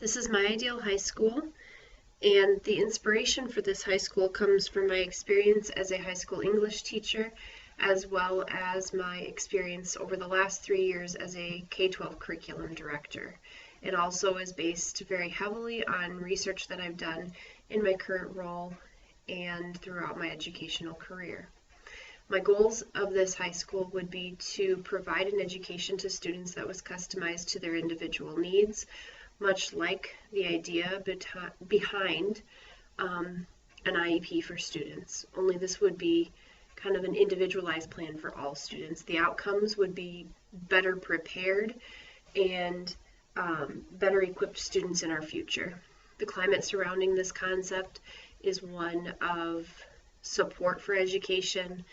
This is my ideal high school, and the inspiration for this high school comes from my experience as a high school English teacher, as well as my experience over the last 3 years as a K-12 curriculum director. It also is based very heavily on research that I've done in my current role and throughout my educational career. My goals of this high school would be to provide an education to students that was customized to their individual needs, much like the idea behind an IEP for students. Only this would be kind of an individualized plan for all students. The outcomes would be better prepared and better equipped students in our future. The climate surrounding this concept is one of support for education.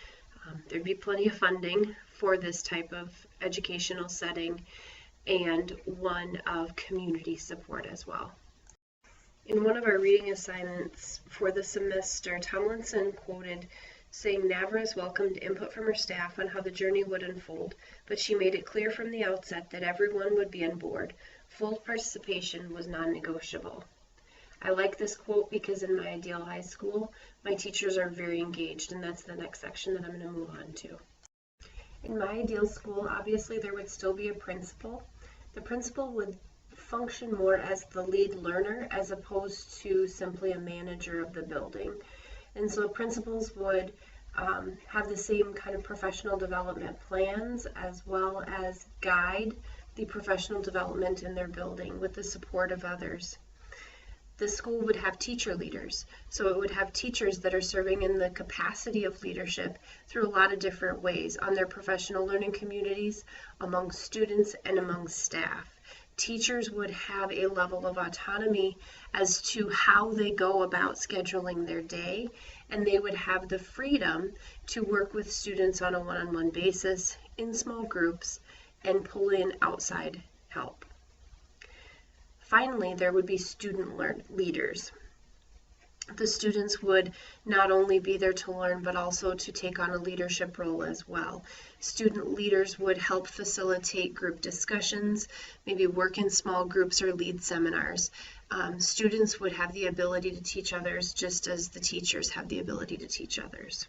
There'd be plenty of funding for this type of educational setting, and one of community support as well. In one of our reading assignments for the semester, Tomlinson quoted saying Navras welcomed input from her staff on how the journey would unfold, but she made it clear from the outset that everyone would be on board. Full participation was non-negotiable. I like this quote because in my ideal high school, my teachers are very engaged, and that's the next section that I'm going to move on to. In my ideal school, obviously there would still be a principal. The principal would function more as the lead learner as opposed to simply a manager of the building. And so principals would have the same kind of professional development plans as well as guide the professional development in their building with the support of others. The school would have teacher leaders, so it would have teachers that are serving in the capacity of leadership through a lot of different ways on their professional learning communities, among students, and among staff. Teachers would have a level of autonomy as to how they go about scheduling their day, and they would have the freedom to work with students on a one-on-one basis in small groups and pull in outside help. Finally, there would be student leaders. The students would not only be there to learn, but also to take on a leadership role as well. Student leaders would help facilitate group discussions, maybe work in small groups or lead seminars. Students would have the ability to teach others just as the teachers have the ability to teach others.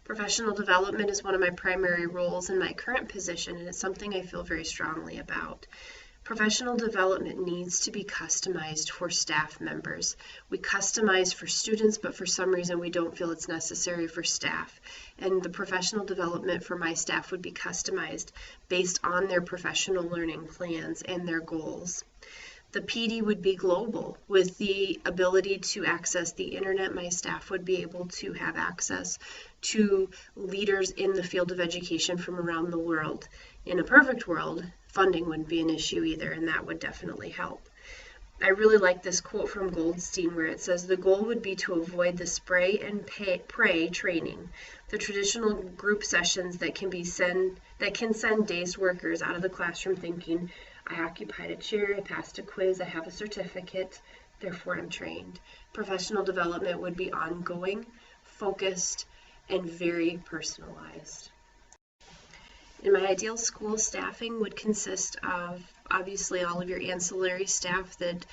Professional development is one of my primary roles in my current position, and it's something I feel very strongly about. Professional development needs to be customized for staff members. We customize for students, but for some reason we don't feel it's necessary for staff. And the professional development for my staff would be customized based on their professional learning plans and their goals. The PD would be global. With the ability to access the internet, my staff would be able to have access to leaders in the field of education from around the world. In a perfect world, funding wouldn't be an issue either, and that would definitely help. I really like this quote from Goldstein where it says, the goal would be to avoid the spray and pray training, the traditional group sessions that can send dazed workers out of the classroom thinking, I occupied a chair, I passed a quiz, I have a certificate, therefore I'm trained. Professional development would be ongoing, focused, and very personalized. In my ideal school, staffing would consist of obviously all of your ancillary staff that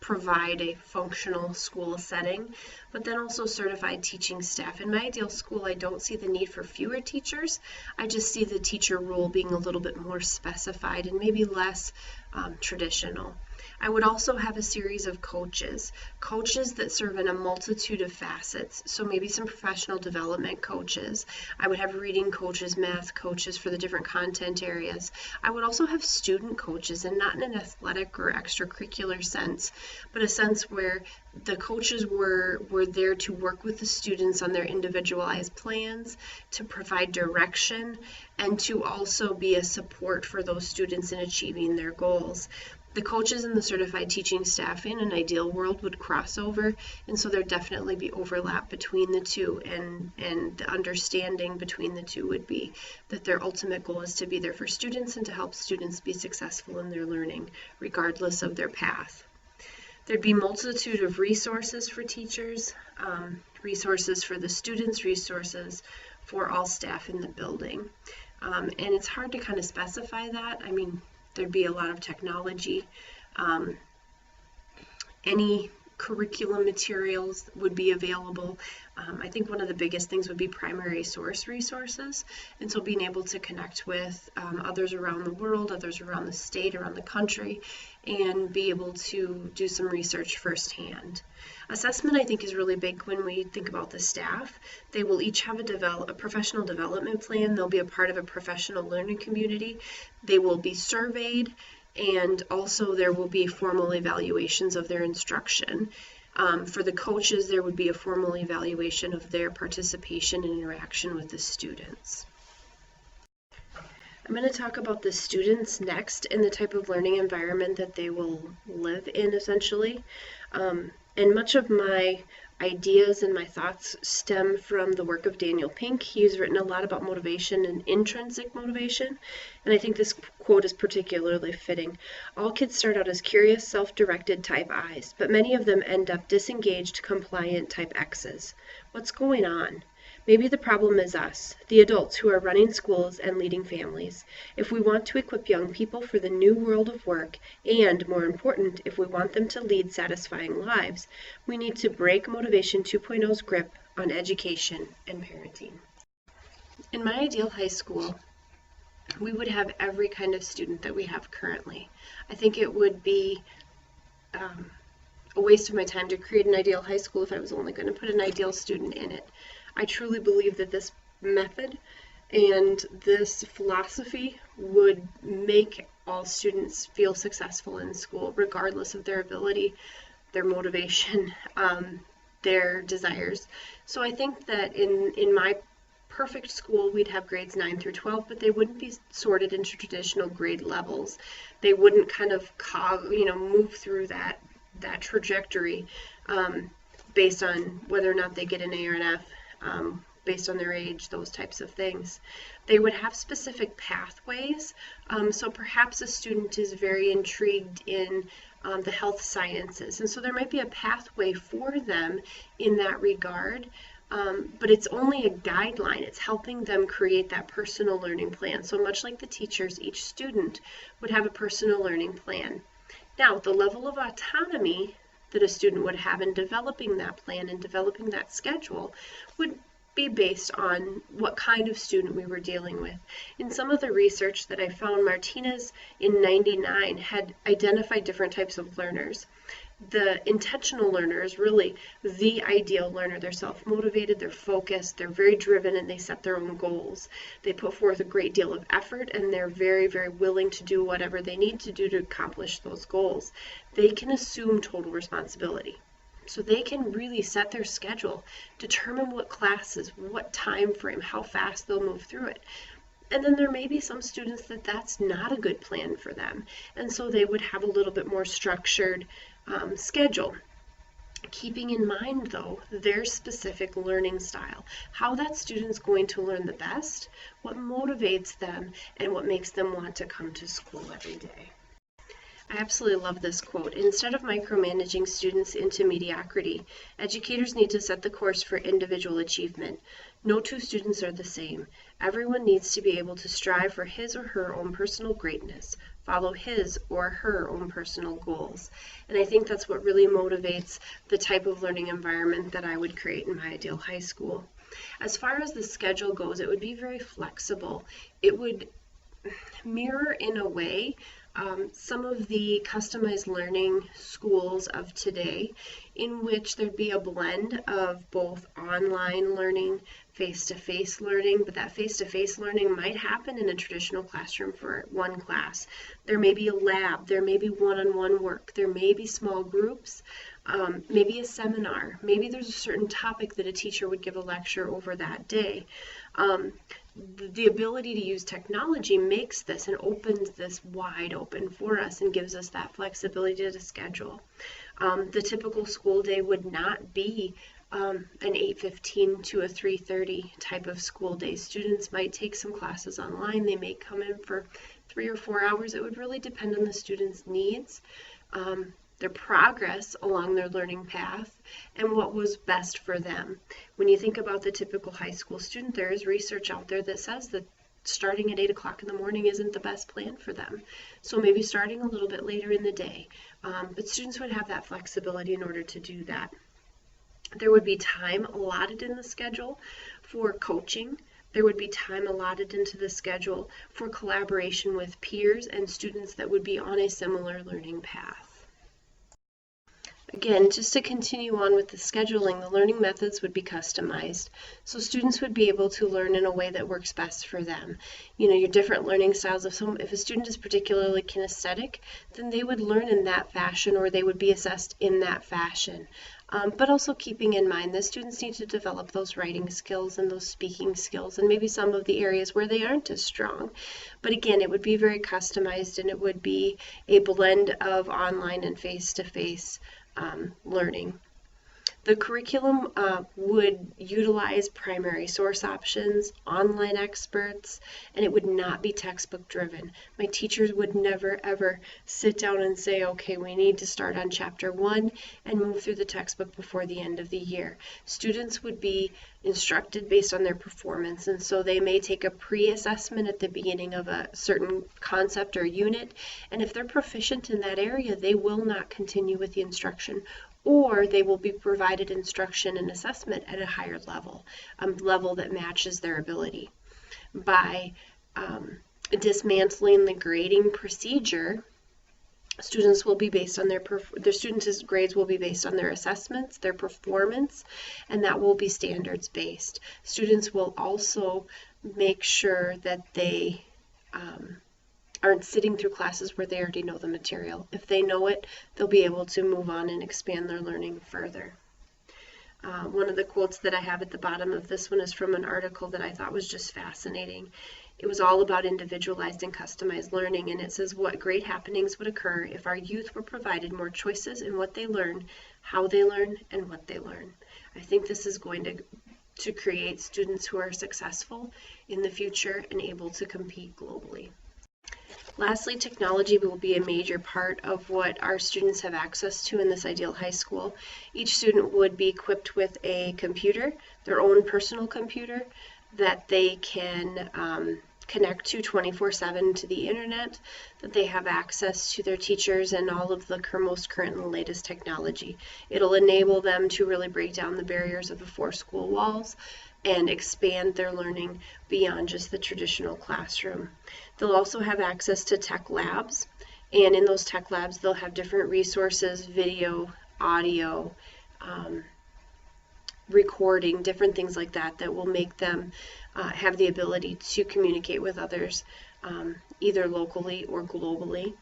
provide a functional school setting, but then also certified teaching staff. In my ideal school, I don't see the need for fewer teachers. I just see the teacher role being a little bit more specified and maybe less traditional. I would also have a series of coaches that serve in a multitude of facets. So maybe some professional development coaches. I would have reading coaches, math coaches for the different content areas. I would also have student coaches, and not in an athletic or extracurricular sense, but a sense where the coaches were there to work with the students on their individualized plans, to provide direction, and to also be a support for those students in achieving their goals. The coaches and the certified teaching staff in an ideal world would cross over, and so there'd definitely be overlap between the two, and the understanding between the two would be that their ultimate goal is to be there for students and to help students be successful in their learning, regardless of their path. There'd be a multitude of resources for teachers, resources for the students, resources for all staff in the building. And it's hard to kind of specify that. I mean, there'd be a lot of technology. Any curriculum materials would be available. I think one of the biggest things would be primary source resources, and so being able to connect with others around the world, others around the state, around the country, and be able to do some research firsthand. Assessment, I think, is really big when we think about the staff. They will each have a professional development plan. They'll be a part of a professional learning community. They will be surveyed, and also there will be formal evaluations of their instruction. For the coaches, there would be a formal evaluation of their participation and interaction with the students. I'm going to talk about the students next and the type of learning environment that they will live in, essentially. And much of my ideas and my thoughts stem from the work of Daniel Pink. He's written a lot about motivation and intrinsic motivation, and I think this quote is particularly fitting. All kids start out as curious, self-directed type I's, but many of them end up disengaged, compliant type X's. What's going on? Maybe the problem is us, the adults who are running schools and leading families. If we want to equip young people for the new world of work, and more important, if we want them to lead satisfying lives, we need to break Motivation 2.0's grip on education and parenting. In my ideal high school, we would have every kind of student that we have currently. I think it would be a waste of my time to create an ideal high school if I was only going to put an ideal student in it. I truly believe that this method and this philosophy would make all students feel successful in school, regardless of their ability, their motivation, their desires. So I think that in my perfect school, we'd have grades 9 through 12, but they wouldn't be sorted into traditional grade levels. They wouldn't kind of move through that trajectory based on whether or not they get an A or an F. Based on their age, those types of things. They would have specific pathways. So perhaps a student is very intrigued in the health sciences, and so there might be a pathway for them in that regard. But it's only a guideline. It's helping them create that personal learning plan. So much like the teachers, each student would have a personal learning plan. Now, the level of autonomy that a student would have in developing that plan and developing that schedule would be based on what kind of student we were dealing with. In some of the research that I found, Martinez in '99 had identified different types of learners. The intentional learner is really the ideal learner. They're self-motivated, they're focused, they're very driven, and they set their own goals. They put forth a great deal of effort, and they're very, very willing to do whatever they need to do to accomplish those goals. They can assume total responsibility. So they can really set their schedule, determine what classes, what time frame, how fast they'll move through it. And then there may be some students that that's not a good plan for them, and so they would have a little bit more structured schedule. Keeping in mind, though, their specific learning style, how that student's going to learn the best, what motivates them, and what makes them want to come to school every day. I absolutely love this quote. Instead of micromanaging students into mediocrity, educators need to set the course for individual achievement. No two students are the same. Everyone needs to be able to strive for his or her own personal greatness, follow his or her own personal goals. And I think that's what really motivates the type of learning environment that I would create in my ideal high school. As far as the schedule goes, it would be very flexible. It would mirror in a way some of the customized learning schools of today, in which there'd be a blend of both online learning, face-to-face learning, but that face-to-face learning might happen in a traditional classroom for one class. There may be a lab, there may be one-on-one work, there may be small groups, maybe a seminar, maybe there's a certain topic that a teacher would give a lecture over that day. The ability to use technology makes this and opens this wide open for us and gives us that flexibility to schedule. The typical school day would not be an 8:15 to a 3:30 type of school day. Students might take some classes online. They may come in for 3 or 4 hours. It would really depend on the student's needs, their progress along their learning path, and what was best for them. When you think about the typical high school student, there is research out there that says that starting at 8 o'clock in the morning isn't the best plan for them. So maybe starting a little bit later in the day. But students would have that flexibility in order to do that. There would be time allotted in the schedule for coaching. There would be time allotted into the schedule for collaboration with peers and students that would be on a similar learning path. Again, just to continue on with the scheduling, the learning methods would be customized. So students would be able to learn in a way that works best for them. You know, your different learning styles, if a student is particularly kinesthetic, then they would learn in that fashion, or they would be assessed in that fashion. But also keeping in mind that students need to develop those writing skills and those speaking skills and maybe some of the areas where they aren't as strong. But again, it would be very customized, and it would be a blend of online and face-to-face learning. The curriculum would utilize primary source options, online experts, and it would not be textbook driven. My teachers would never ever sit down and say, okay, we need to start on chapter 1 and move through the textbook before the end of the year. Students would be instructed based on their performance, and so they may take a pre-assessment at the beginning of a certain concept or unit, and if they're proficient in that area, they will not continue with the instruction, or they will be provided instruction and assessment at a higher level, a level that matches their ability. By dismantling the grading procedure, students will be based on their students' grades will be based on their assessments, their performance, and that will be standards based. Students will also make sure that they aren't sitting through classes where they already know the material. If they know it, they'll be able to move on and expand their learning further. One of the quotes that I have at the bottom of this one is from an article that I thought was just fascinating. It was all about individualized and customized learning, and it says, what great happenings would occur if our youth were provided more choices in what they learn, how they learn, and what they learn. I think this is going to create students who are successful in the future and able to compete globally. Lastly, technology will be a major part of what our students have access to in this ideal high school. Each student would be equipped with a computer, their own personal computer, that they can connect to 24/7 to the internet, that they have access to their teachers and all of the most current and latest technology. It'll enable them to really break down the barriers of the 4 school walls and expand their learning beyond just the traditional classroom. They'll also have access to tech labs, and in those tech labs they'll have different resources, video, audio, recording, different things like that that will make them have the ability to communicate with others either locally or globally.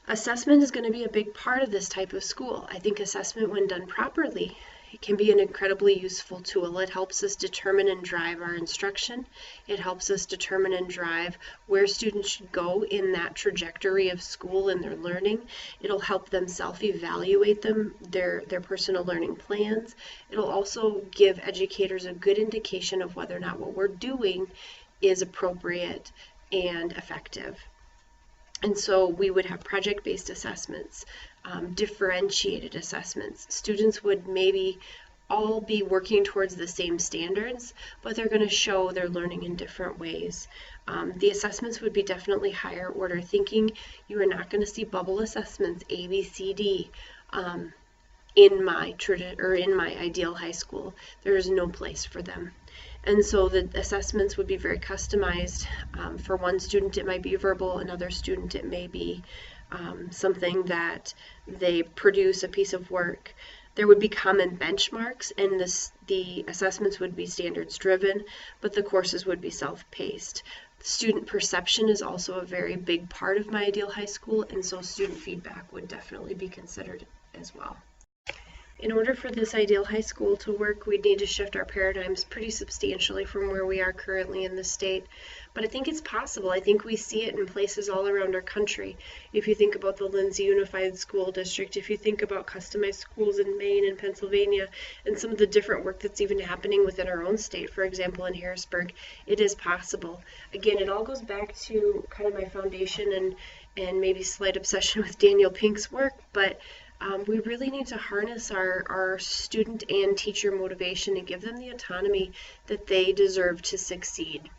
Assessment is going to be a big part of this type of school. I think assessment, when done properly, it can be an incredibly useful tool. It helps us determine and drive our instruction. It helps us determine and drive where students should go in that trajectory of school and their learning. It'll help them self-evaluate their personal learning plans. It'll also give educators a good indication of whether or not what we're doing is appropriate and effective. And so we would have project-based assessments, differentiated assessments. Students would maybe all be working towards the same standards, but they're going to show their learning in different ways. The assessments would be definitely higher order thinking. You are not going to see bubble assessments, A, B, C, D, in my ideal high school. There is no place for them. And so the assessments would be very customized. For one student, it might be verbal. Another student, it may be something that they produce a piece of work. There would be common benchmarks, and the assessments would be standards driven, but the courses would be self-paced. Student perception is also a very big part of my ideal high school, and so student feedback would definitely be considered as well. In order for this ideal high school to work, we'd need to shift our paradigms pretty substantially from where we are currently in the state. But I think it's possible. I think we see it in places all around our country. If you think about the Lindsay Unified School District, if you think about customized schools in Maine and Pennsylvania, and some of the different work that's even happening within our own state, for example, in Harrisburg, it is possible. Again, it all goes back to kind of my foundation and maybe slight obsession with Daniel Pink's work, but we really need to harness our student and teacher motivation and give them the autonomy that they deserve to succeed.